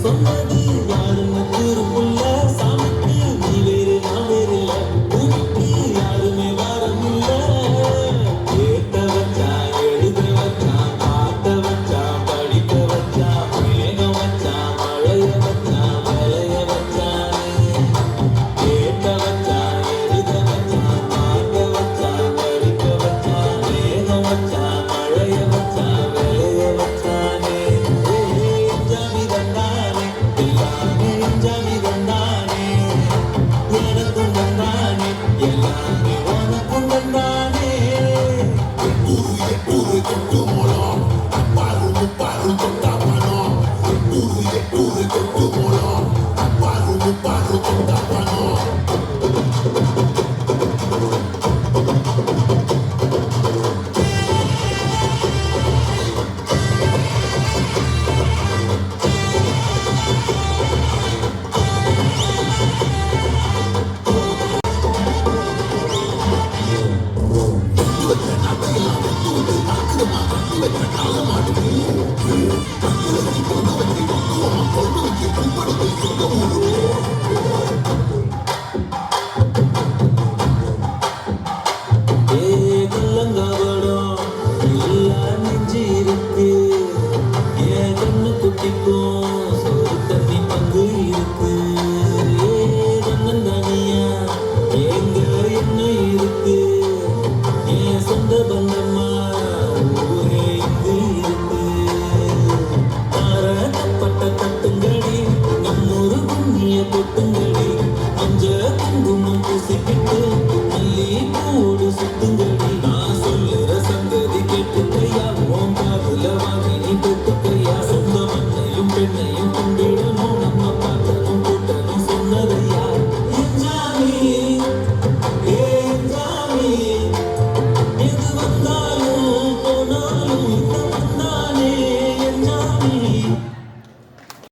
சொன்னது யாருன்னு கூறுக்குள்ள சாமிக்கு நீ வேறு நான் வேறு இல்ல பூமிக்கு யாருமே வரமில்ல ஏத்த வச்சான் எழுத வச்சான் பார்த்த வச்சான் படிக்க வச்சான் மேகம் வச்சான் மழைய வச்சான் விளைய வச்சானே ஏத்த வச்சான் எழுத வச்சான் பார்க்க வச்சான் படிக்க வச்சான் மேகம் வச்சான் மழைய வச்சான் விளைய வச்சானே ஜாமிதந்தானே எல்லாமே ஜாமிதந்தானே எனக்கும் தந்தானே எல்லாமே உனக்கும் தந்தானே Eppure tutto molo, apparo tutta mano. Eppure tutto molo, apparo tutta mano. குள்ளங்கவடம் எல்லா நெஞ்சு இருக்கு என் கண்ணு குட்டிக்கும்